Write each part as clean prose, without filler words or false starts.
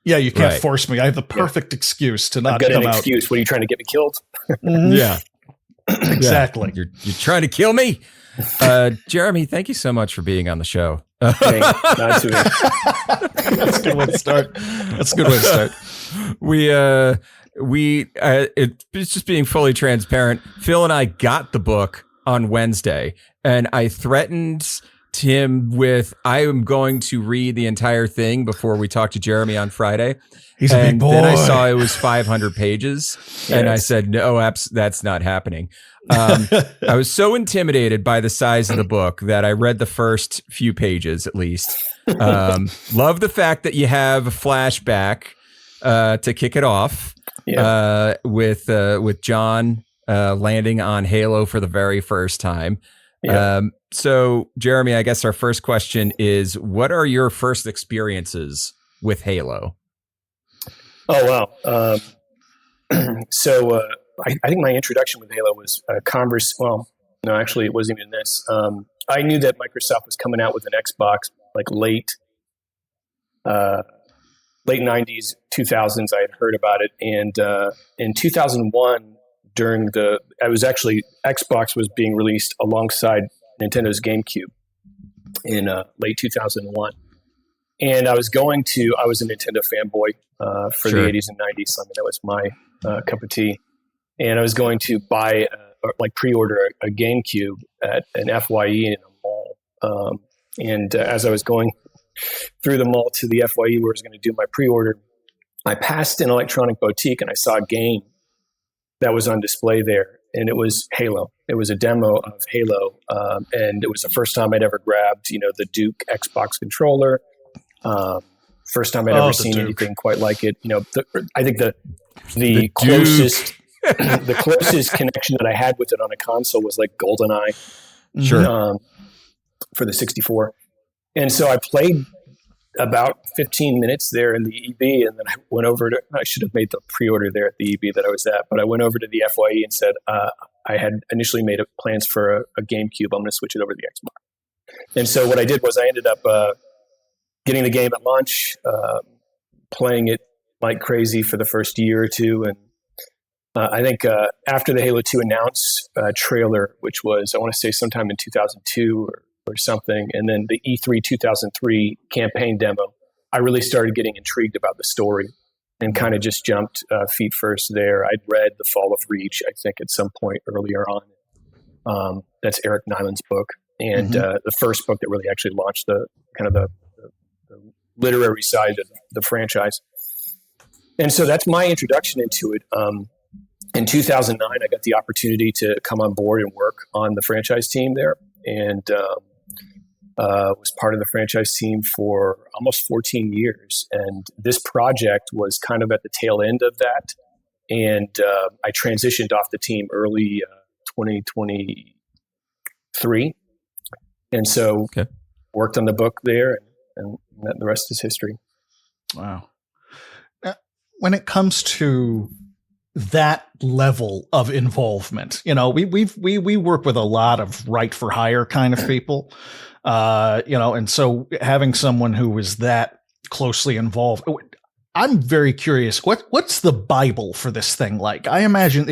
Yeah, you can't force me. I have the perfect excuse to not I've got come an out. excuse. What are you trying to get me killed? Yeah. Exactly. Yeah. You're trying to kill me? Jeremy, thank you so much for being on the show. Hey, not to me. That's a good way to start. It's just being fully transparent. Phil and I got the book on Wednesday, and I threatened him with, I am going to read the entire thing before we talk to Jeremy on Friday. He's a big boy. Then I saw it was 500 pages, and I said, no, that's not happening. I was so intimidated by the size of the book that I read the first few pages at least. Love the fact that you have a flashback to kick it off with John landing on Halo for the very first time. So, Jeremy, I guess our first question is, what are your first experiences with Halo? Oh, wow. I think my introduction with Halo was well, no, actually, it wasn't even this. I knew that Microsoft was coming out with an Xbox like late 90s, 2000s. I had heard about it. And in 2001, Xbox was being released alongside Nintendo's GameCube in late 2001. And I was a Nintendo fanboy for the 80s and 90s. I mean, that was my cup of tea. And I was going to buy, pre-order a GameCube at an FYE in a mall. As I was going through the mall to the FYE where I was going to do my pre-order, I passed an electronic boutique and I saw a game that was on display there. And it was Halo. It was a demo of Halo. And it was the first time I'd ever grabbed, the Duke Xbox controller. First time I'd ever seen anything quite like it. I think the closest the closest connection that I had with it on a console was like GoldenEye, for the 64. And so I played about 15 minutes there in the EB, and then I went over to, I should have made the pre-order there at the EB that I was at, but I went over to the FYE and said, I had initially made plans for a GameCube. I'm going to switch it over to the Xbox. And so what I did was I ended up getting the game at launch, playing it like crazy for the first year or two. And I think after the Halo 2 announce trailer, which was, I want to say sometime in 2002 or something, and then the E3 2003 campaign demo, I really started getting intrigued about the story and kind of just jumped feet first there. I'd read The Fall of Reach, I think, at some point earlier on. That's Eric Nyland's book. And the first book that really actually launched the literary side of the franchise. And so that's my introduction into it. In 2009, I got the opportunity to come on board and work on the franchise team there, and was part of the franchise team for almost 14 years. And this project was kind of at the tail end of that. And I transitioned off the team early 2023. And so worked on the book there, and the rest is history. Wow. Now, when it comes to that level of involvement, we work with a lot of right for hire kind of people, and so having someone who was that closely involved, I'm very curious. What's the Bible for this thing like? I imagine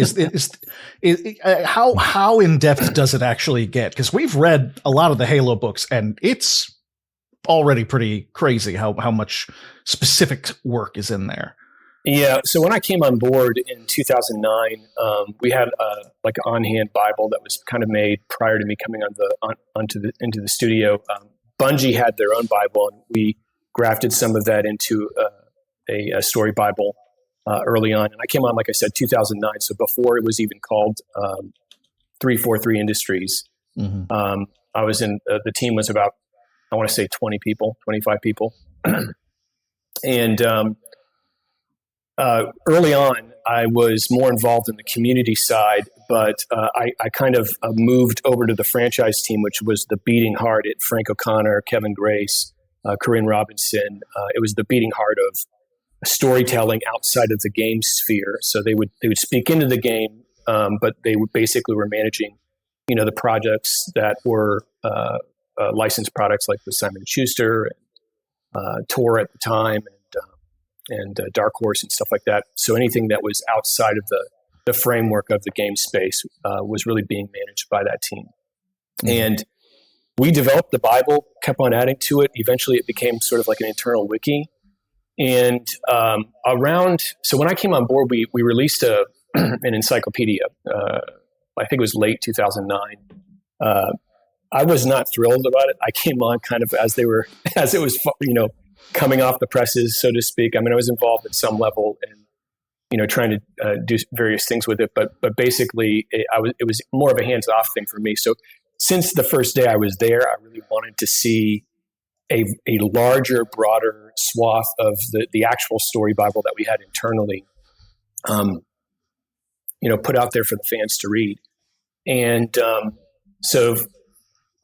how in depth does it actually get? Because we've read a lot of the Halo books, and it's already pretty crazy how much specific work is in there. Yeah. So when I came on board in 2009, we had an on-hand Bible that was kind of made prior to me coming into the studio. Bungie had their own Bible, and we grafted some of that into a story Bible early on. And I came on, like I said, 2009. So before it was even called 343 Industries. I was in the team was about, I want to say 25 people. And early on, I was more involved in the community side, but I kind of moved over to the franchise team, which was the beating heart at Frank O'Connor, Kevin Grace, Corinne Robinson. It was the beating heart of storytelling outside of the game sphere. So they would speak into the game, but they basically were managing, the projects that were licensed products like with Simon & Schuster, and Tor at the time, Dark Horse and stuff like that. So anything that was outside of the framework of the game space was really being managed by that team. Mm-hmm. And we developed the Bible, kept on adding to it. Eventually it became sort of like an internal wiki. And so when I came on board, we released an encyclopedia. I think it was late 2009. I was not thrilled about it. I came on kind of as it was, coming off the presses, so to speak. I mean, I was involved at some level and, trying to do various things with it. But basically, it was more of a hands-off thing for me. So since the first day I was there, I really wanted to see a larger, broader swath of the actual story Bible that we had internally, put out there for the fans to read. And so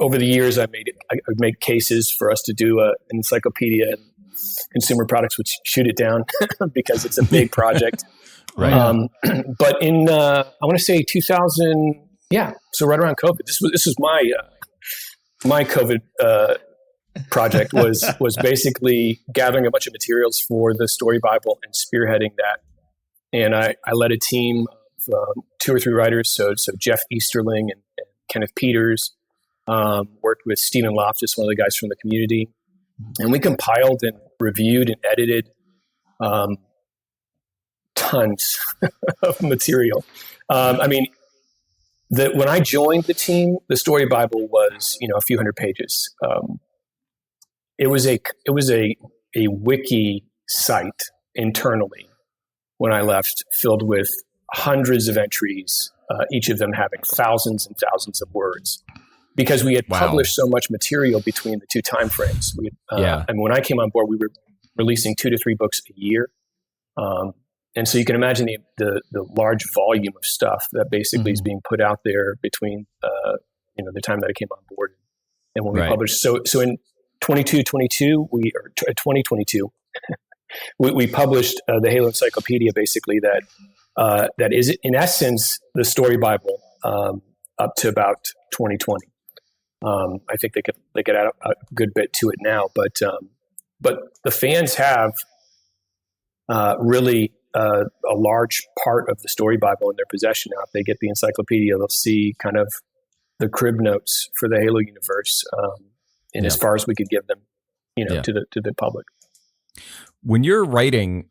over the years, I would make cases for us to do an encyclopedia and consumer products would shoot it down because it's a big project. Right. But in, I want to say 2000, so right around COVID, this was my COVID project was basically gathering a bunch of materials for the story Bible and spearheading that. And I led a team of 2 or 3 writers. So Jeff Easterling and Kenneth Peters, worked with Stephen Loftus, one of the guys from the community. And we compiled and reviewed and edited tons of material. When I joined the team, the story Bible was, a few hundred pages. It was a wiki site internally when I left, filled with hundreds of entries, each of them having thousands and thousands of words, because we had published so much material between the 2 time frames. When I came on board, we were releasing 2 to 3 books a year. And so you can imagine the large volume of stuff that basically is being put out there between, the time that I came on board and when we published. So in 2022, we published the Halo Encyclopedia, basically that is in essence the story Bible up to about 2020. I think they could add a good bit to it now, but the fans have really a large part of the story Bible in their possession now. If they get the encyclopedia, they'll see kind of the crib notes for the Halo universe, and as far as we could give them, to the public. When you're writing,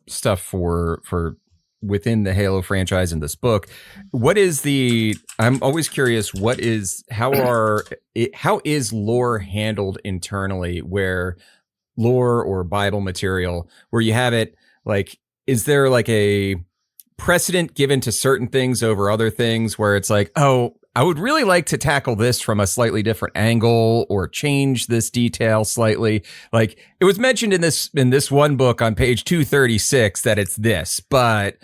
stuff for within the Halo franchise in this book, I'm always curious, how is lore handled internally, where lore or Bible material where you have it, like, is there like a precedent given to certain things over other things where it's like, oh, I would really like to tackle this from a slightly different angle or change this detail slightly. Like it was mentioned in this one book on page 236 that it's this, but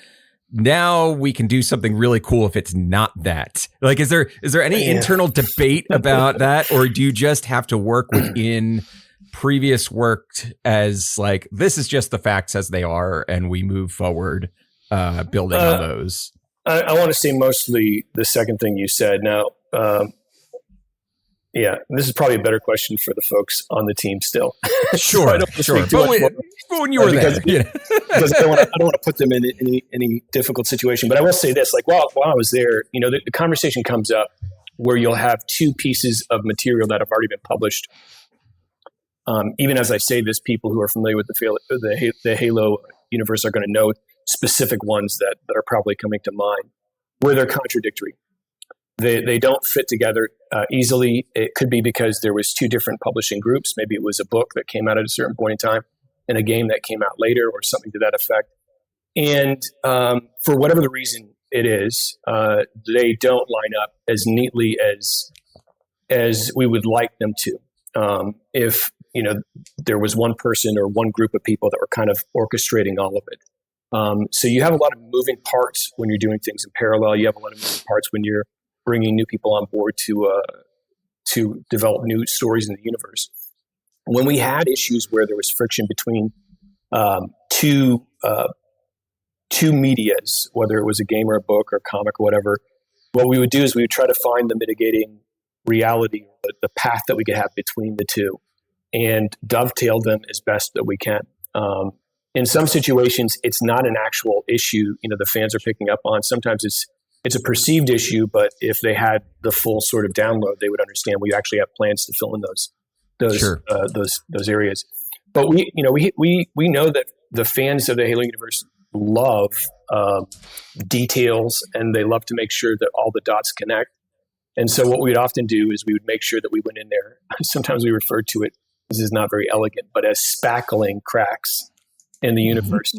now we can do something really cool if it's not that. Like, is there any internal debate about that, or do you just have to work within previous work as like, this is just the facts as they are and we move forward building on those? I want to say mostly the second thing you said. Now, this is probably a better question for the folks on the team still. Sure. But when you were there, because I don't want to put them in any difficult situation. But I will say this: like while I was there, the conversation comes up where you'll have 2 pieces of material that have already been published. Even as I say this, people who are familiar with the Halo universe are going to know specific ones that are probably coming to mind, where they're contradictory. They don't fit together easily. It could be because there was 2 different publishing groups. Maybe it was a book that came out at a certain point in time and a game that came out later, or something to that effect. And for whatever the reason it is, they don't line up as neatly as we would like them to. If there was one person or one group of people that were kind of orchestrating all of it. So you have a lot of moving parts when you're doing things in parallel. You have a lot of moving parts when you're bringing new people on board to develop new stories in the universe. When we had issues where there was friction between two medias, whether it was a game or a book or a comic or whatever, what we would do is we would try to find the mitigating reality, the path that we could have between the two. and dovetail them as best that we can. In some situations, it's not an actual issue, the fans are picking up on. Sometimes it's a perceived issue, but if they had the full sort of download, they would understand we actually have plans to fill in those areas. But we know that the fans of the Halo universe love details, and they love to make sure that all the dots connect. And so what we'd often do is we would make sure that we went in there. Sometimes we refer to it, this is not very elegant, but as spackling cracks in the universe.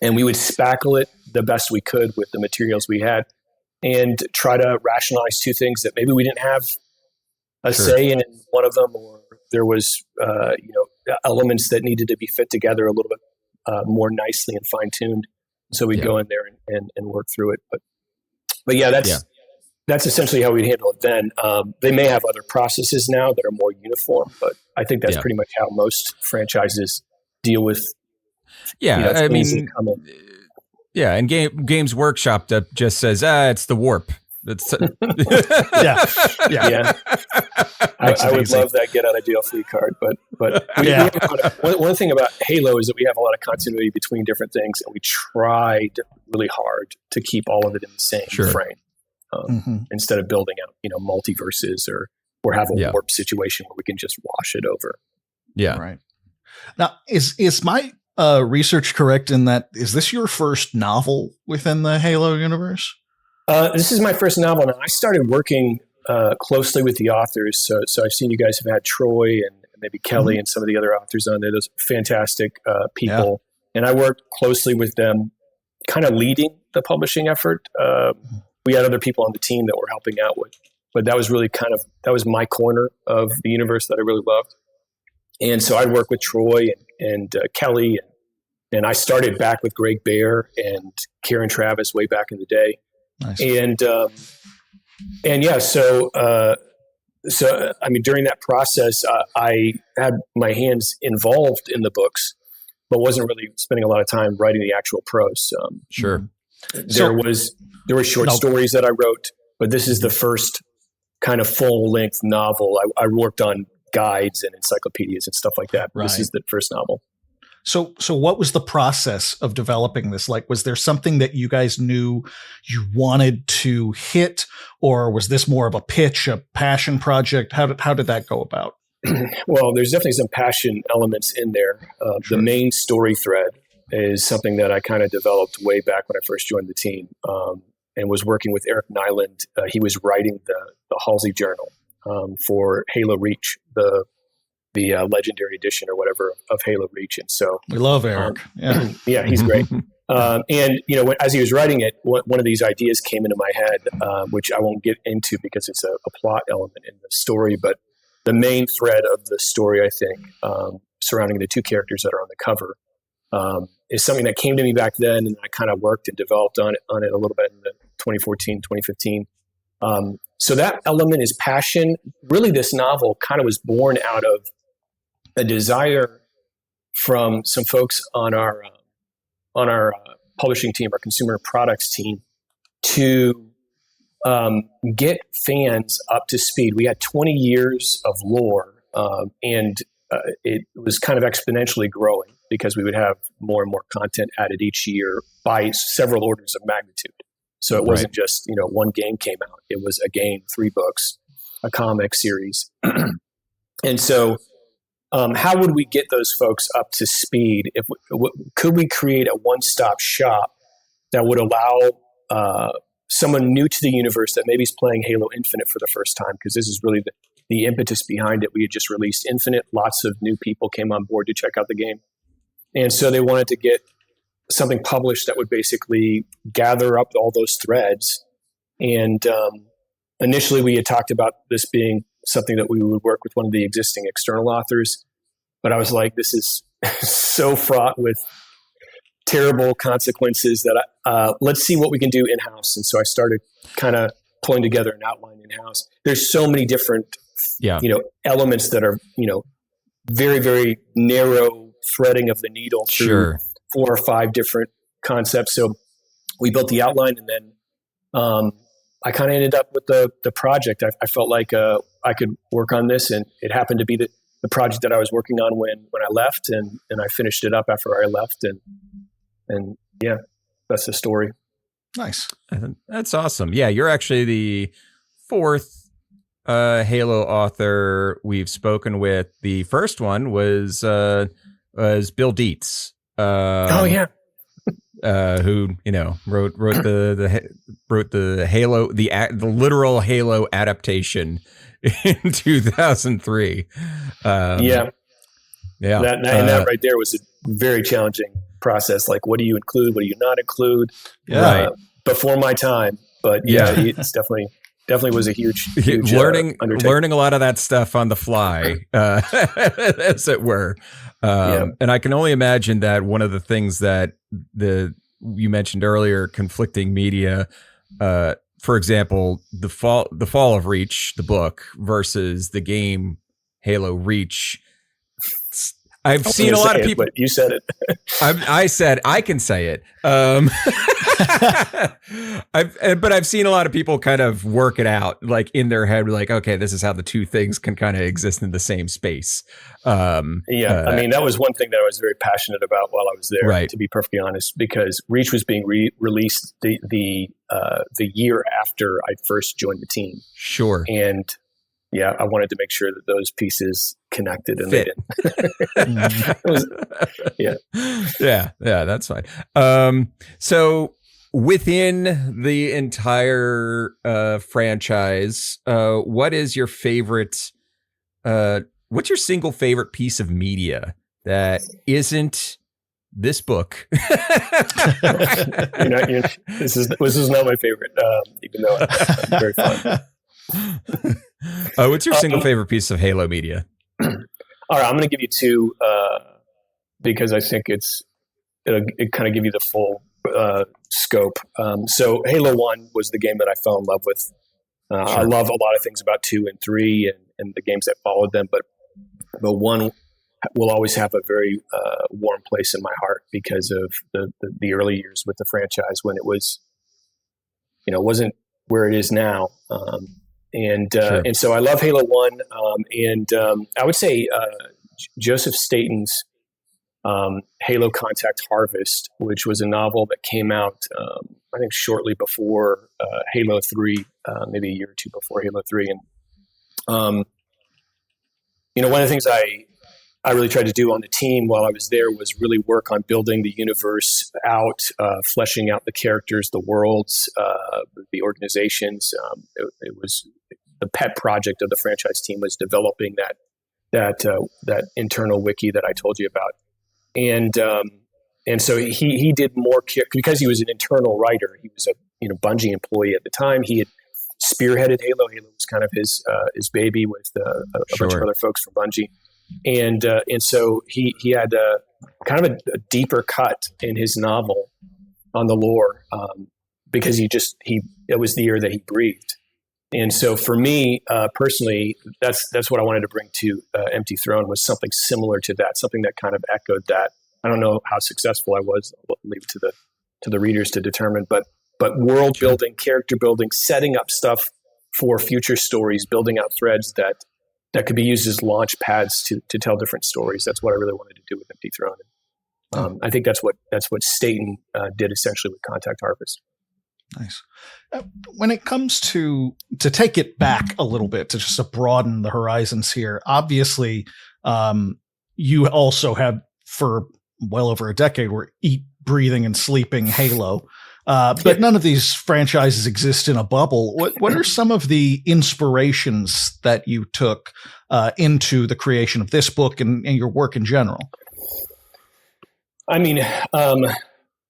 And we would spackle it the best we could with the materials we had and try to rationalize two things that maybe we didn't have a say in one of them, or there was elements that needed to be fit together a little bit more nicely and fine-tuned. So we'd go in there and work through it. But yeah, that's essentially how we'd handle it then. They may have other processes now that are more uniform, but I think that's pretty much how most franchises deal with. Yeah, I mean, and Games Workshop just says, it's the warp. That's yeah. I would love that get out of jail free card, but one thing about Halo is that we have a lot of continuity between different things, and we tried really hard to keep all of it in the same frame instead of building out multiverses or have a warp situation where we can just wash it over. Yeah, right. Now, is my research correct in that is this your first novel within the Halo universe? This is my first novel. Now, I started working closely with the authors. So I've seen you guys have had Troy and maybe Kelly and some of the other authors on there. Those fantastic people. Yeah. And I worked closely with them, kind of leading the publishing effort. We had other people on the team that were helping out with, but that was really that was my corner of the universe that I really loved. And so I'd work with Troy and Kelly, and I started back with Greg Bear and Karen Travis way back in the day. Nice. So I mean, during that process, I had my hands involved in the books, but wasn't really spending a lot of time writing the actual prose. There were short stories that I wrote, but this is the first kind of full length novel. I worked on guides and encyclopedias and stuff like that. Right. This is the first novel. So what was the process of developing this? Like, was there something that you guys knew you wanted to hit, or was this more of a pitch, a passion project? How did that go about? Well, there's definitely some passion elements in there. The main story thread is something that I kind of developed way back when I first joined the team, and was working with Eric Nyland. He was writing the Halsey Journal for Halo Reach, the legendary edition or whatever of Halo Reach. And so we love Eric. Yeah, he's great. And as he was writing it, one of these ideas came into my head, which I won't get into because it's a plot element in the story. But the main thread of the story, I think, surrounding the two characters that are on the cover, is something that came to me back then, and I kind of worked and developed on it a little bit in the 2014, 2015. So that element is passion. Really, this novel kind of was born out of a desire from some folks on our publishing team, our consumer products team, to get fans up to speed. We had 20 years of lore, and it was kind of exponentially growing because we would have more and more content added each year by several orders of magnitude. So it wasn't just, one game came out. It was a game, 3 books, a comic series. And so how would we get those folks up to speed? Could we create a one-stop shop that would allow someone new to the universe that maybe is playing Halo Infinite for the first time? Because this is really the impetus behind it. We had just released Infinite. Lots of new people came on board to check out the game. And so they wanted to get something published that would basically gather up all those threads. And initially we had talked about this being something that we would work with one of the existing external authors. But I was like, this is so fraught with terrible consequences that let's see what we can do in-house. And so I started kind of pulling together an outline in-house. There's so many different elements that are, very, very narrow threading of the needle through 4 or 5 different concepts. So we built the outline, and then I kind of ended up with the project. I felt like I could work on this, and it happened to be that the project that I was working on when I left, and I finished it up after I left, and yeah, that's the story. Nice. That's awesome. Yeah, you're actually the fourth Halo author we've spoken with. The first one was Bill Dietz. Oh yeah. Who wrote the Halo, the literal Halo adaptation in 2003. Yeah. That right there was a very challenging process. Like, what do you include? What do you not include? Yeah. Right. Before my time, but yeah, it's definitely was a huge learning a lot of that stuff on the fly, as it were. And I can only imagine that one of the things that you mentioned earlier, conflicting media, for example, the fall of Reach, the book, versus the game Halo Reach. I've seen a lot of people. But you said it. I said I can say it. But I've seen a lot of people kind of work it out, like in their head, like, okay, this is how the two things can kind of exist in the same space. I mean, that was one thing that I was very passionate about while I was there, right. To be perfectly honest, because Reach was being released the year after I first joined the team. Sure. And yeah, I wanted to make sure that those pieces connected and fit. They didn't. Yeah, that's fine. So within the entire franchise, what is your favorite? What's your single favorite piece of media that isn't this book? This is not my favorite, even though I'm very fun. What's your single favorite piece of Halo media? All right, I'm going to give you two because I think it kind of give you the full scope. So Halo 1 was the game that I fell in love with. Sure. I love a lot of things about 2 and 3 and the games that followed them, but 1 will always have a very warm place in my heart because of the early years with the franchise when it was, wasn't where it is now. Sure. And so I love Halo 1. I would say Joseph Staten's Halo Contact Harvest, which was a novel that came out, I think, shortly before Halo 3, maybe a year or two before Halo 3. And, one of the things I really tried to do on the team while I was there was really work on building the universe out, fleshing out the characters, the worlds, the organizations. It was the pet project of the franchise team was developing that internal wiki that I told you about, and so he did more because he was an internal writer. He was a Bungie employee at the time. He had spearheaded Halo. Halo was kind of his baby with a bunch of other folks from Bungie. And so he had kind of a deeper cut in his novel on the lore because it was the air that he breathed. And so for me personally, that's what I wanted to bring to Empty Throne was something similar to that, something that kind of echoed that. I don't know how successful I was. I'll leave it to the readers to determine. But world building, character building, setting up stuff for future stories, building out threads that could be used as launch pads to tell different stories. That's what I really wanted to do with Empty Throne. I think that's what Staten did essentially with Contact Harvest. Nice. When it comes to take it back a little bit, to just to broaden the horizons here, obviously you also have for well over a decade were eat, breathing, and sleeping Halo. But none of these franchises exist in a bubble. What are some of the inspirations that you took into the creation of this book and your work in general? I mean,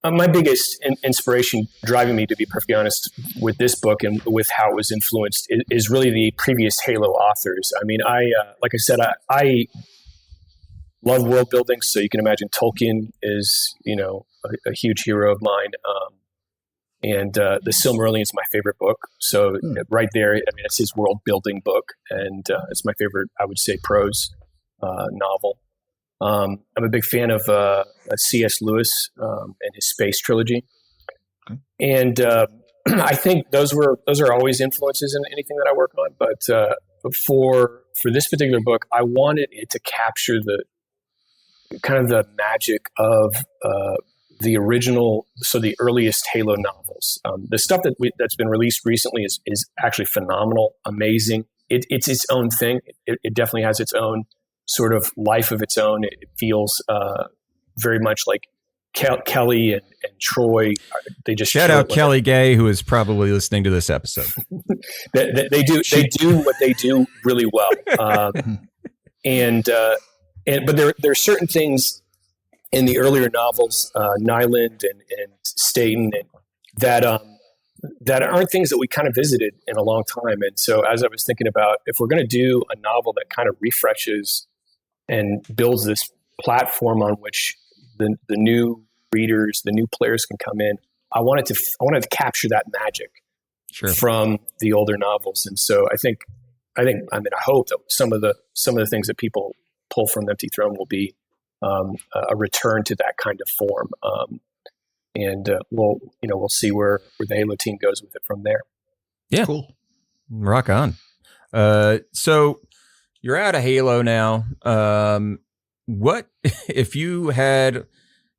my biggest inspiration driving me, to be perfectly honest, with this book and with how it was influenced is really the previous Halo authors. I mean, like I said, I love world building, so you can imagine Tolkien is, a huge hero of mine. And the Silmarillion is my favorite book. So right there, I mean, it's his world building book, and it's my favorite, I would say, prose novel. I'm a big fan of C.S. Lewis and his space trilogy, and I think those are always influences in anything that I work on. But for this particular book, I wanted it to capture the kind of the magic of the original, so the earliest Halo novels. The stuff that's been released recently is actually phenomenal, amazing. It's its own thing. It definitely has its own sort of life of its own. It feels very much like Kelly and Troy. They just shout out Kelly Gay, who is probably listening to this episode. they do what they do really well, but there are certain things in the earlier novels, Nyland and Staten, that aren't things that we kind of visited in a long time. And so as I was thinking about, if we're going to do a novel that kind of refreshes and builds this platform on which the new readers, the new players can come in, I wanted to capture that magic from the older novels. And so I hope that some of the things that people pull from Empty Throne will be a return to that kind of form. And we'll see where the Halo team goes with it from there. Yeah. Cool. Rock on. So you're out of Halo now. What if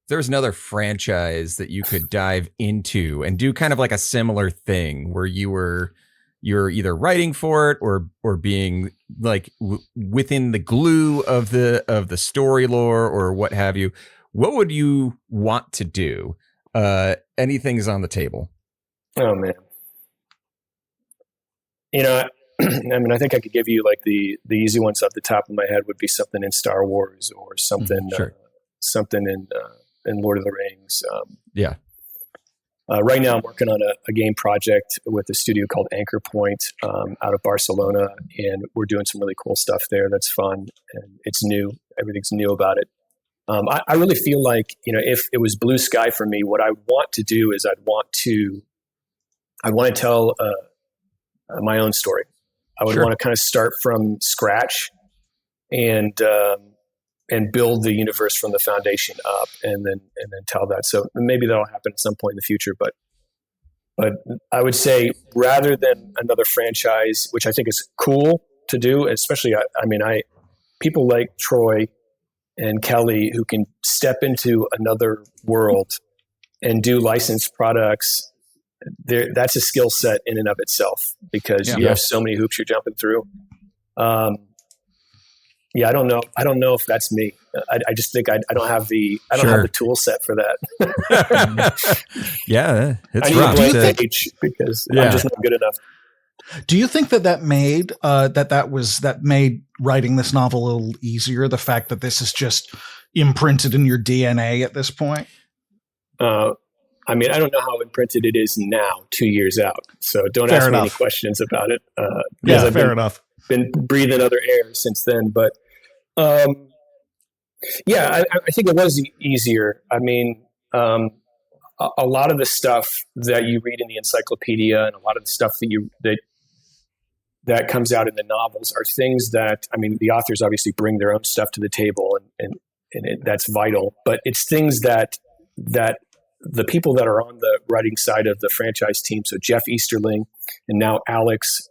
there's another franchise that you could dive into and do kind of like a similar thing where you're either writing for it or being like within the glue of the story lore or what have you? What would you want to do? Anything's on the table. Oh man. I think I could give you like the easy ones off the top of my head would be something in Star Wars or something, something in Lord of the Rings. Right now I'm working on a game project with a studio called Anchor Point out of Barcelona, and we're doing some really cool stuff there. That's fun, and it's new. Everything's new about it. I really feel like, if it was blue sky for me, what I want to do is I'd want to tell my own story. I would want to kind of start from scratch and build the universe from the foundation up, and then tell that. So maybe that'll happen at some point in the future. But I would say rather than another franchise, which I think is cool to do, especially people like Troy and Kelly who can step into another world and do licensed products. That's a skill set in and of itself, because you have so many hoops you're jumping through. I don't know if that's me. I just think I don't have the tool set for that. Yeah, it's I rough. need to age because I'm just not good enough. Do you think that made that made writing this novel a little easier? The fact that this is just imprinted in your DNA at this point. I don't know how imprinted it is now, 2 years out. So don't ask me any questions about it. Fair enough. Been breathing other air since then, but I think it was easier. A lot of the stuff that you read in the encyclopedia and a lot of the stuff that comes out in the novels are things that, the authors obviously bring their own stuff to the table, and that's vital. But it's things that the people that are on the writing side of the franchise team, so Jeff Easterling and now Alex,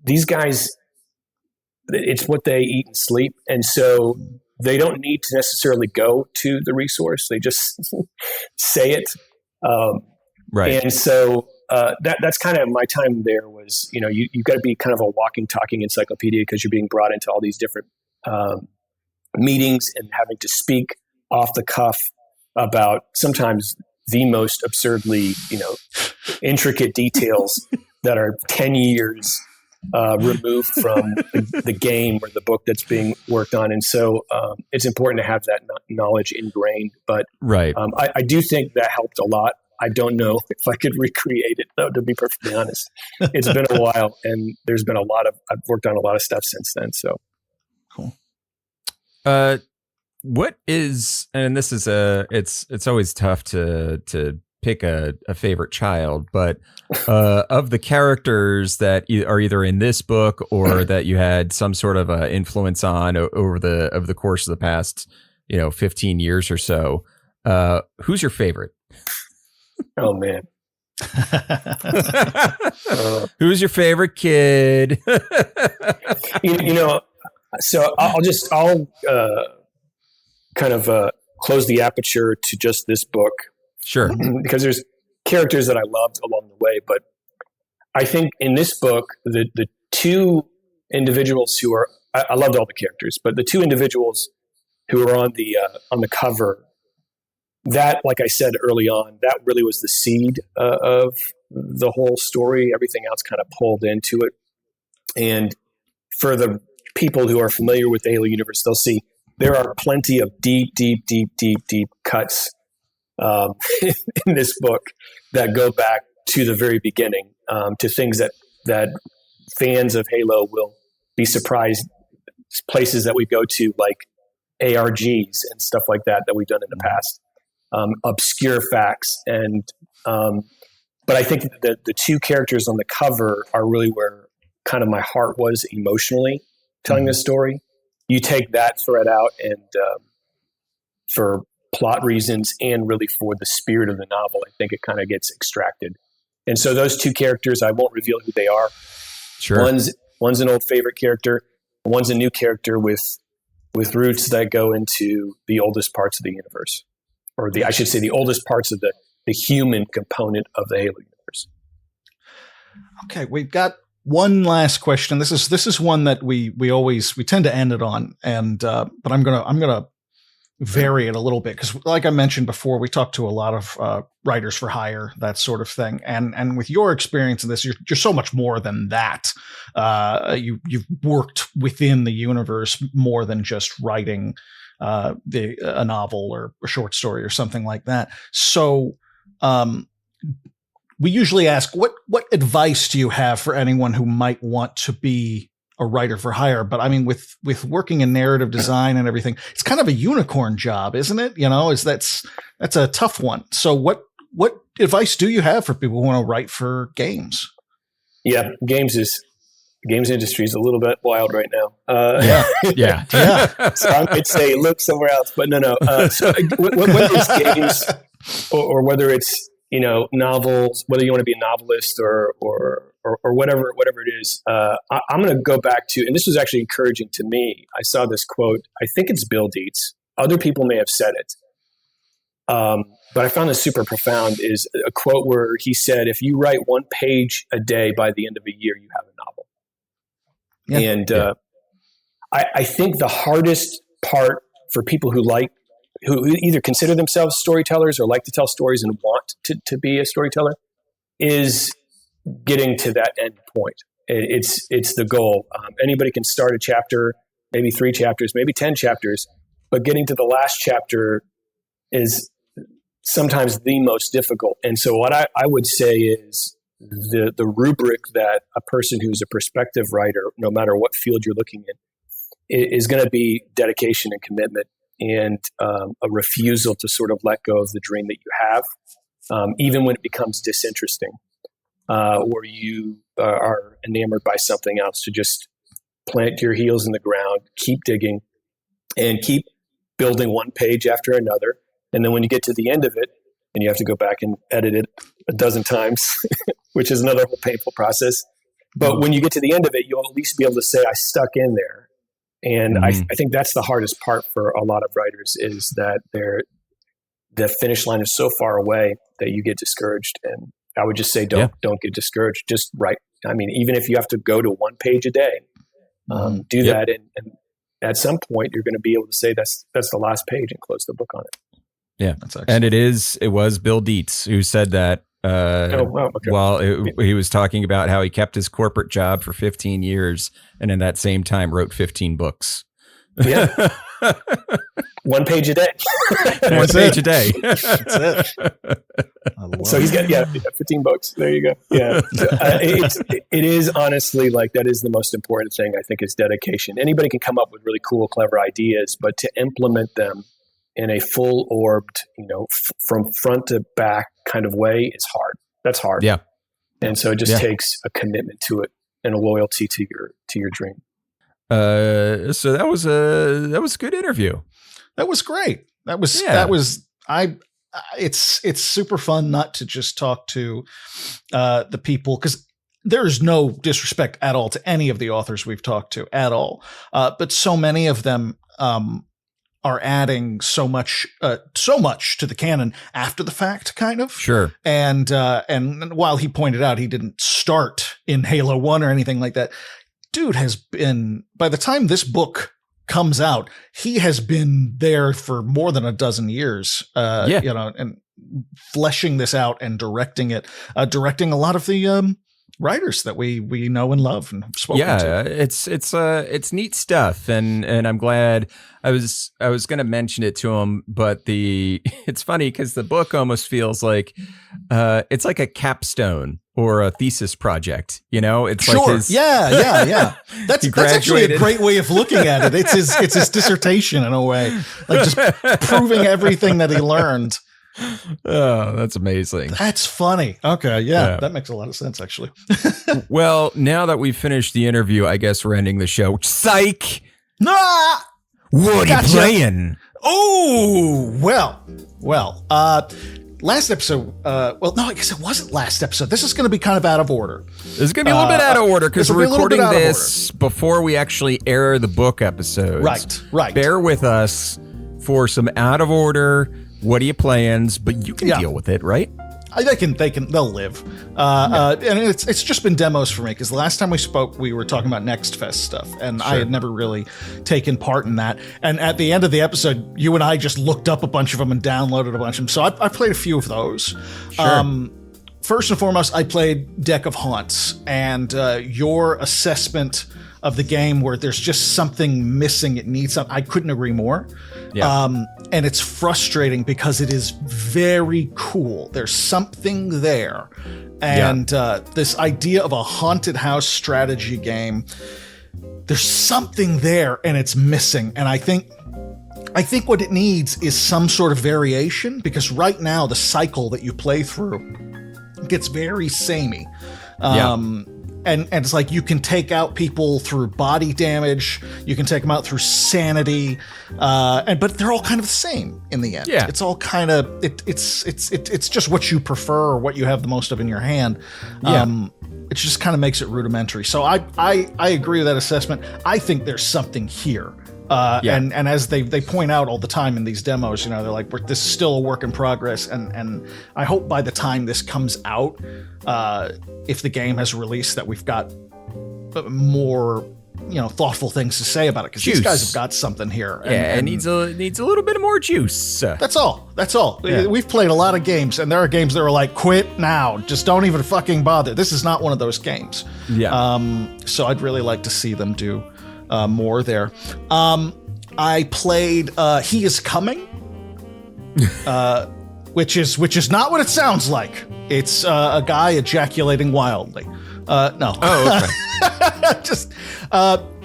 these guys, it's what they eat and sleep. And so they don't need to necessarily go to the resource. They just say it. Right. And so that's kind of my time there was, you've got to be kind of a walking, talking encyclopedia because you're being brought into all these different meetings and having to speak off the cuff about sometimes the most absurdly, intricate details that are 10 years removed from the game or the book that's being worked on. And so it's important to have that knowledge ingrained. But I do think that helped a lot. I don't know if I could recreate it, though, to be perfectly honest. It's been a while, and I've worked on a lot of stuff since then. So cool. What is, and this is it's always tough to pick a favorite child, but of the characters that are either in this book or that you had some sort of influence on over the course of the past 15 years or so, who's your favorite? Oh man, Who's your favorite kid? So I'll kind of close the aperture to just this book. Sure. Because there's characters that I loved along the way, but I think in this book, the two individuals who are, I loved all the characters, but the two individuals who are on the cover, that, like I said early on, that really was the seed of the whole story. Everything else kind of pulled into it. And for the people who are familiar with the Halo universe, they'll see there are plenty of deep cuts in this book that go back to the very beginning, to things that fans of Halo will be surprised, places that we go to, like ARGs and stuff like that we've done in the past, obscure facts. And but I think that the two characters on the cover are really where kind of my heart was emotionally telling this story. You take that thread out, and for plot reasons and really for the spirit of the novel, I think it kind of gets extracted. And so those two characters, I won't reveal who they are. Sure. One's an old favorite character. One's a new character with roots that go into the oldest parts of the universe, or I should say the oldest parts of the human component of the Halo universe. Okay, we've got one last question. This is one that we tend to end it on, and but I'm gonna vary it a little bit, because, like I mentioned before, we talked to a lot of writers for hire, that sort of thing, and with your experience in this, you're so much more than that. You've worked within the universe more than just writing a novel or a short story or something like that. So we usually ask, what advice do you have for anyone who might want to be a writer for hire? But I mean, with working in narrative design and everything, it's kind of a unicorn job, isn't it? That's a tough one. So what advice do you have for people who want to write for games? Yeah, games industry is a little bit wild right now. Yeah. So I might say look somewhere else, but no. So whether it's games or whether it's novels, whether you want to be a novelist or whatever it is, I'm going to go back to, and this was actually encouraging to me. I saw this quote. I think it's Bill Dietz. Other people may have said it, but I found this super profound. Is a quote where he said, "If you write one page a day, by the end of a year, you have a novel." Yeah. And I think the hardest part for people who either consider themselves storytellers or like to tell stories and want to be a storyteller is getting to that end point. It's the goal. Anybody can start a chapter, maybe 3 chapters, maybe 10 chapters, but getting to the last chapter is sometimes the most difficult. And so what I would say is the rubric that a person who's a prospective writer, no matter what field you're looking in, is going to be dedication and commitment, and a refusal to sort of let go of the dream that you have, even when it becomes disinteresting, or you are enamored by something else, to just plant your heels in the ground, keep digging, and keep building one page after another. And then when you get to the end of it, and you have to go back and edit it a dozen times, which is another whole painful process. But when you get to the end of it, you'll at least be able to say, I stuck in there. And I think that's the hardest part for a lot of writers, is that the finish line is so far away that you get discouraged. And I would just say, don't get discouraged. Just write. I mean, even if you have to go to one page a day, do that. And at some point, you're going to be able to say that's the last page and close the book on it. Yeah, that's excellent. And it was Bill Dietz who said that while he was talking about how he kept his corporate job for 15 years and in that same time wrote 15 books. Yeah. One page a day. One page a day. That's it. So he's got 15 books. There you go. Yeah. It is honestly, like, that is the most important thing, I think, is dedication. Anybody can come up with really cool, clever ideas, but to implement them in a full orbed, from front to back kind of way is hard. That's hard. Yeah. And so it just takes a commitment to it and a loyalty to your dream. So that was a good interview. That was great. I it's super fun not to just talk to the people, because there's no disrespect at all to any of the authors we've talked to at all, but so many of them are adding so much to the canon after the fact, kind of. Sure. And while he pointed out he didn't start in Halo 1 or anything like that, dude has been, by the time this book comes out, he has been there for more than a dozen years, and fleshing this out and directing it, directing a lot of the writers that we know and love and have spoken to. It's neat stuff, and I'm glad. I was going to mention it to him, but it's funny because the book almost feels like it's like a capstone or a thesis project. It's sure. like his, yeah. That's actually a great way of looking at it. It's his dissertation in a way, like just proving everything that he learned. Oh, that's amazing. That's funny. Okay, yeah, that makes a lot of sense, actually. Well, now that we've finished the interview, I guess we're ending the show. Psych! Nah! What are you playing? Oh, well. Last episode, I guess it wasn't last episode. This is going to be kind of out of order. This is going to be a little bit out of order because we're recording this before we actually air the book episodes. Right. Bear with us for some out of order. What are you plans? But you can deal with it, right? They'll live. And it's just been demos for me, because the last time we spoke, we were talking about Next Fest stuff, and I had never really taken part in that. And at the end of the episode, you and I just looked up a bunch of them and downloaded a bunch of them. So I played a few of those. Sure. First and foremost, I played Deck of Haunts, and your assessment of the game where there's just something missing, it needs something. I couldn't agree more. Yeah. And it's frustrating because it is very cool. There's something there. And this idea of a haunted house strategy game, there's something there and it's missing. And I think what it needs is some sort of variation, because right now the cycle that you play through gets very samey. And it's like you can take out people through body damage, you can take them out through sanity, but they're all kind of the same in the end. Yeah. It's all kind of it's just what you prefer or what you have the most of in your hand. It just kind of makes it rudimentary. So I agree with that assessment. I think there's something here. And as they point out all the time in these demos, they're like, this is still a work in progress. And I hope by the time this comes out, if the game has released, that we've got more, thoughtful things to say about it. Because these guys have got something here. And it needs a little bit more juice. That's all. Yeah. We've played a lot of games, and there are games that are like, quit now. Just don't even fucking bother. This is not one of those games. Yeah. So I'd really like to see them do more there. I played He Is Coming, which is not what it sounds like. It's a guy ejaculating wildly. No. Oh, okay. Just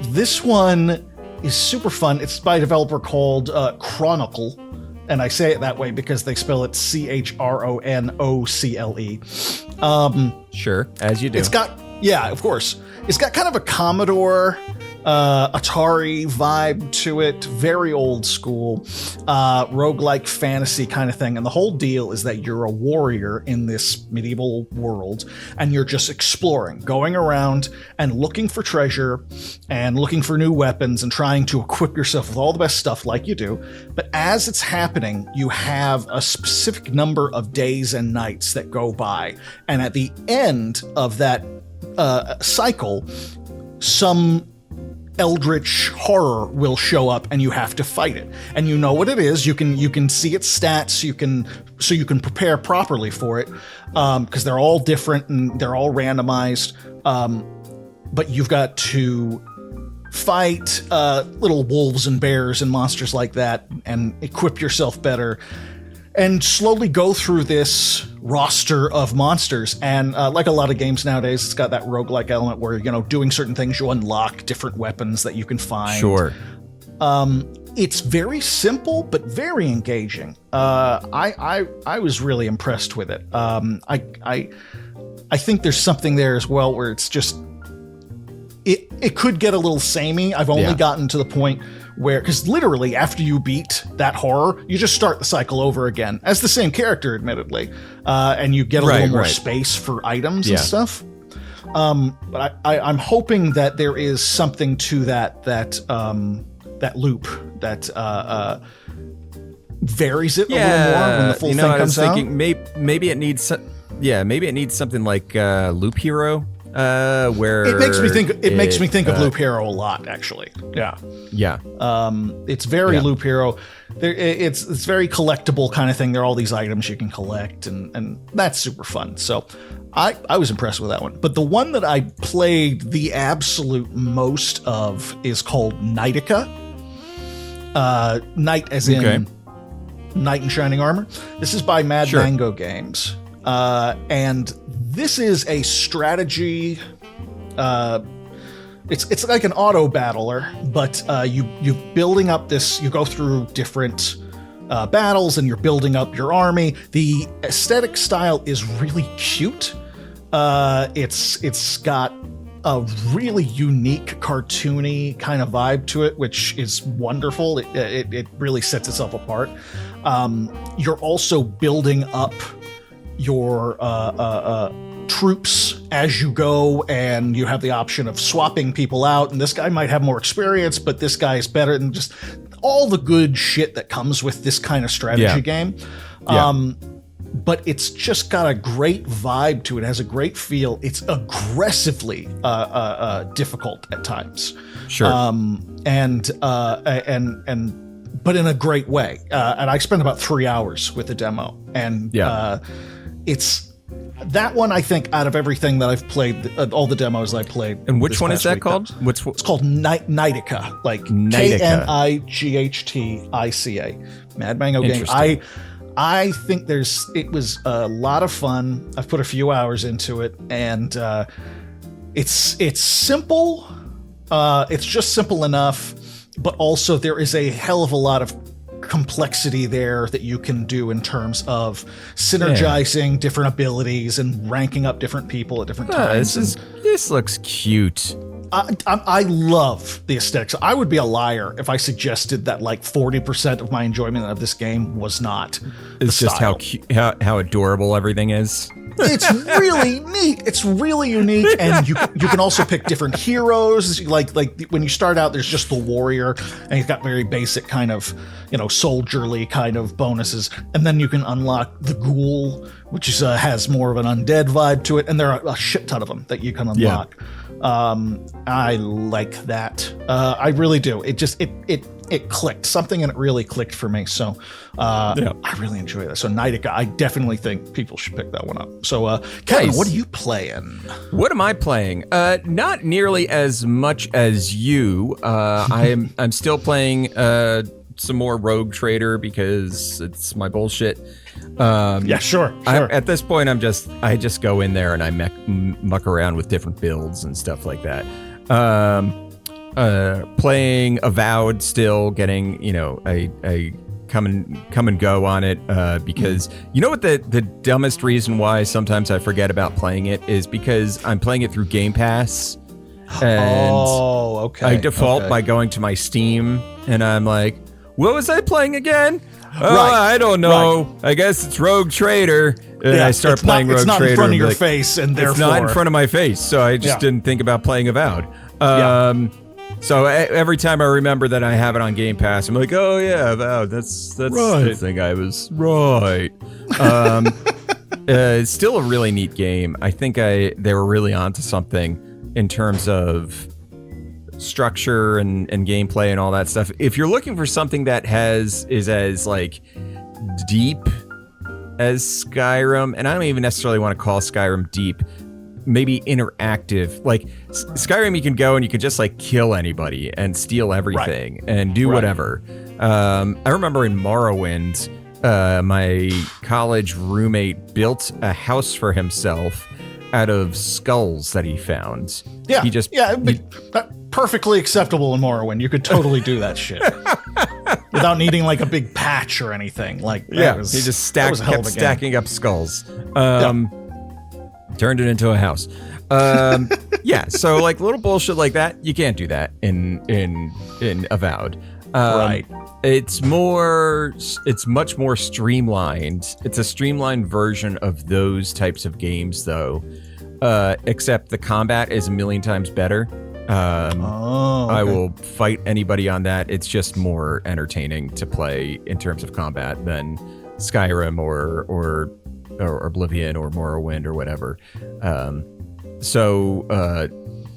this one is super fun. It's by a developer called Chronicle, and I say it that way because they spell it CHRONOCLE. Sure, as you do. Of course. It's got kind of a Commodore, Atari vibe to it, very old school, roguelike fantasy kind of thing. And the whole deal is that you're a warrior in this medieval world, and you're just exploring, going around and looking for treasure and looking for new weapons and trying to equip yourself with all the best stuff like you do. But as it's happening, you have a specific number of days and nights that go by. And at the end of that cycle, some eldritch horror will show up and you have to fight it. And you know what it is. You can see its stats. You can prepare properly for it, because they're all different and they're all randomized. But you've got to fight little wolves and bears and monsters like that and equip yourself better and slowly go through this roster of monsters. And like a lot of games nowadays, it's got that roguelike element where, doing certain things, you unlock different weapons that you can find. Sure. It's very simple, but very engaging. I was really impressed with it. I think there's something there as well where it's just, it could get a little samey. I've only gotten to the point where, because literally after you beat that horror, you just start the cycle over again as the same character, admittedly, and you get a little more space for items and stuff. But I'm hoping that there is something to that loop that varies it a little more when the full thing comes out. Maybe it needs something like Loop Hero, where it makes me think of Loop Hero a lot, actually. Yeah. It's very Loop Hero. It's very collectible kind of thing. There are all these items you can collect, and that's super fun. So I was impressed with that one. But the one that I played the absolute most of is called Knightica. Knight as in Knight in Shining Armor. This is by Mad Mango Games. And this is a strategy. It's like an auto battler, but you building up this. You go through different battles, and you're building up your army. The aesthetic style is really cute. It's got a really unique cartoony kind of vibe to it, which is wonderful. It really sets itself apart. You're also building up your troops as you go, and you have the option of swapping people out, and this guy might have more experience, but this guy is better, and just all the good shit that comes with this kind of strategy game. But it's just got a great vibe to it. It has a great feel. It's aggressively difficult at times. But in a great way. And I spent about 3 hours with the demo, and it's that one, I think, out of everything that I've played, all the demos I played. And which one is that called? It's called Knightica, like Knightica. Mad Mango Game. I think it was a lot of fun. I've put a few hours into it, and it's simple. It's just simple enough, but also there is a hell of a lot of complexity there that you can do in terms of synergizing different abilities and ranking up different people at different times. This looks cute. I love the aesthetics. I would be a liar if I suggested that like 40% of my enjoyment of this game was not. It's just how adorable everything is. It's really neat. It's really unique, and you can also pick different heroes. Like when you start out, there's just the warrior, and he's got very basic kind of soldierly kind of bonuses, and then you can unlock the ghoul, which has more of an undead vibe to it, and there are a shit ton of them that you can unlock. I like that. I really do. It clicked. Something and it really clicked for me. So I really enjoy that. So Knightica, I definitely think people should pick that one up. So Kevin, what are you playing? What am I playing? Not nearly as much as you. I'm still playing some more Rogue Trader because it's my bullshit. Sure. At this point, I just go in there and I muck around with different builds and stuff like that. Playing Avowed still, getting a come and go on it because you know what the dumbest reason why sometimes I forget about playing it is because I'm playing it through Game Pass. And I default by going to my Steam and I'm like, what was I playing again? I don't know. Right. I guess it's Rogue Trader. And I start playing Rogue Trader. It's not in front of your face, and therefore... It's not in front of my face, so I just didn't think about playing Avowed. So every time I remember that I have it on Game Pass, I'm like, oh yeah, Avowed. That's right. I think I was right. It's still a really neat game. I think they were really onto something in terms of structure and gameplay and all that stuff. If you're looking for something that is as like deep as Skyrim, and I don't even necessarily want to call Skyrim deep, maybe interactive. Like Skyrim, you can go and you can just like kill anybody and steal everything and do whatever. I remember in Morrowind, my college roommate built a house for himself out of skulls that he found. Perfectly acceptable in Morrowind. You could totally do that shit without needing like a big patch or anything. Like he just kept stacking up skulls. Turned it into a house. So like little bullshit like that, you can't do that in Avowed. Right. It's much more streamlined. It's a streamlined version of those types of games, though. Except the combat is a million times better. Okay. I will fight anybody on that. It's just more entertaining to play in terms of combat than Skyrim or Oblivion or Morrowind or whatever.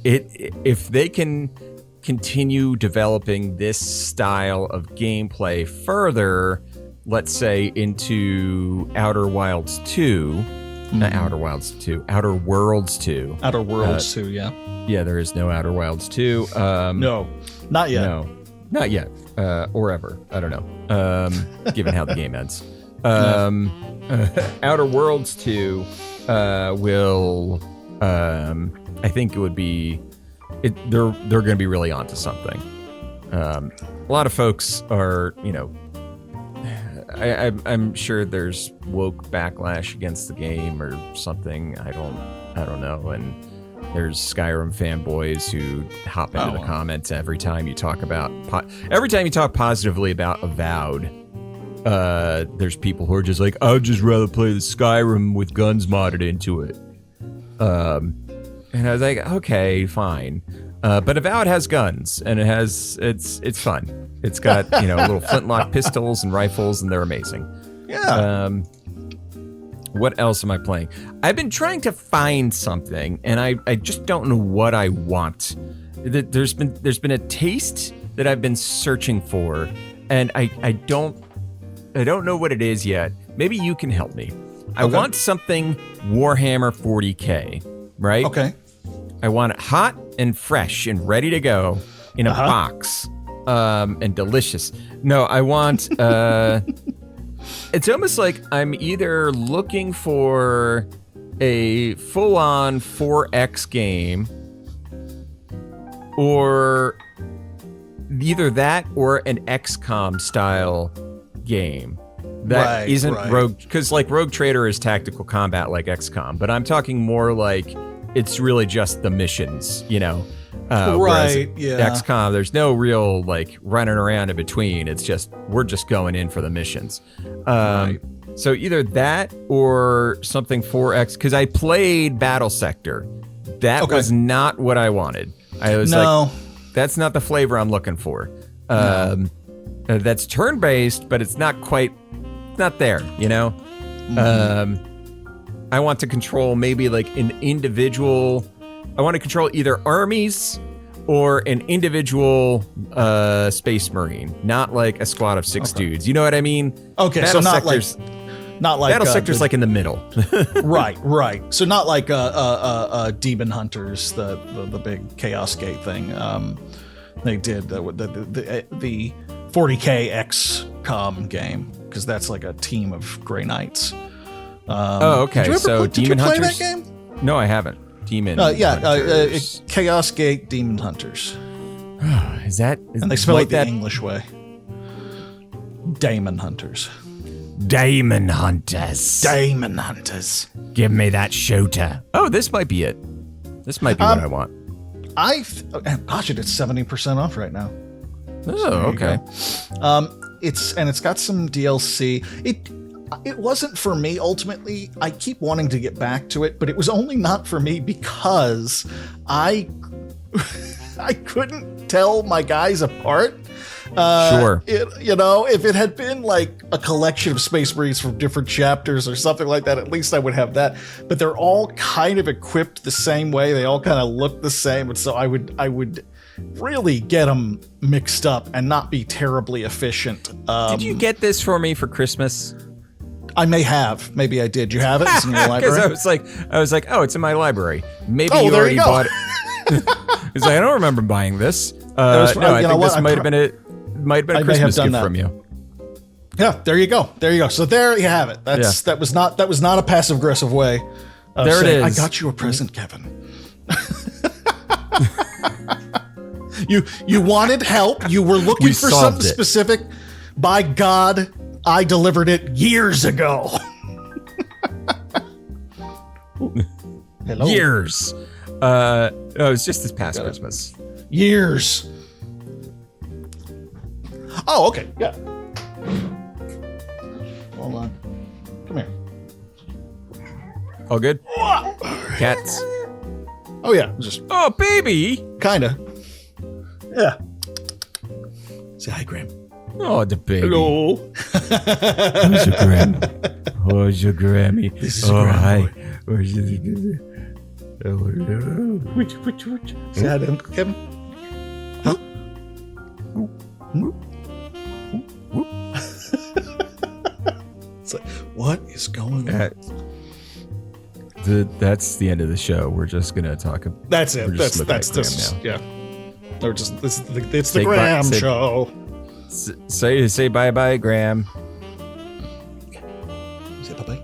If they can continue developing this style of gameplay further, let's say into Outer Worlds 2, Outer Worlds 2, yeah. Yeah, there is no Outer Worlds 2. No, not yet. No, not yet. Or ever. I don't know. Given how the game ends. Outer Worlds 2 will, I think it would be, they're going to be really onto something. A lot of folks are, I'm sure there's woke backlash against the game or something. I don't know. And there's Skyrim fanboys who hop into the comments every time you talk positively about Avowed. There's people who are just like, I'd just rather play the Skyrim with guns modded into it. And I was like, okay, fine. But Avowed has guns, and it's fun. It's got, little flintlock pistols and rifles, and they're amazing. Yeah. What else am I playing? I've been trying to find something, and I just don't know what I want. There's been a taste that I've been searching for, and I don't know what it is yet. Maybe you can help me. I want something Warhammer 40K, right? Okay. I want it hot and fresh and ready to go in a box, and delicious. No, I want. It's almost like I'm either looking for a full-on 4X game, or either that or an XCOM style game that isn't Rogue, because like Rogue Trader is tactical combat like XCOM, but I'm talking more like it's really just the missions, XCOM, there's no real like running around in between. It's just we're just going in for the missions. So either that or something 4X, because I played Battle Sector. That was not what I wanted. I was like, that's not the flavor I'm looking for. That's turn-based, but it's not there, I want to control maybe like an individual. I want to control either armies or an individual Space Marine, not like a squad of 6 dudes. You know what I mean? Okay, Battle so Sector's Battle Sector's like in the middle. right. So not like Demon Hunters, the big Chaos Gate thing. They did the 40K XCOM game, because that's like a team of Grey Knights. Okay. Did you play Hunters? that game? No, I haven't. Hunters. Chaos Gate Demon Hunters. And they spell it the English way. Daemon Hunters. Daemon Hunters. Give me that shooter. Oh, this might be it. This might be what I want. Gosh, it's 70% off right now. Oh, okay. It's got some DLC. It wasn't for me ultimately. I keep wanting to get back to it, but it was only not for me because I couldn't tell my guys apart. Sure. If it had been like a collection of Space Marines from different chapters or something like that, at least I would have that. But they're all kind of equipped the same way. They all kind of look the same, and so I would really get them mixed up and not be terribly efficient. Did you get this for me for Christmas? I may have. Maybe I did. You have it? It's in your library? Because I was like, oh, it's in my library. Maybe you already bought it. It's like, I don't remember buying this. I think this might have been a Christmas gift from you. Yeah, there you go. So there you have it. That was not a passive aggressive way of there saying, it is. I got you a present, Kevin. You wanted help. You were looking for something specific. By God, I delivered it years ago. Hello. Years. It was just this past Christmas. Years. Oh, okay. Yeah. Hold on. Come here. All good? Cats. Oh, yeah. Just Oh, baby. kind of. Yeah. Say hi, Graham. Oh, the baby. Hello. Where's your Gram? Where's your Grammy? This is a Gram hi. boy. Where's your... Say hi to him, Kevin. Huh? It's like, what is going on? That's the end of the show. We're just gonna talk. That's it. We're just That's looking at this. Graham Yeah. They're just it's the Say Graham bye- say- show. Say bye, Graham. Say bye bye.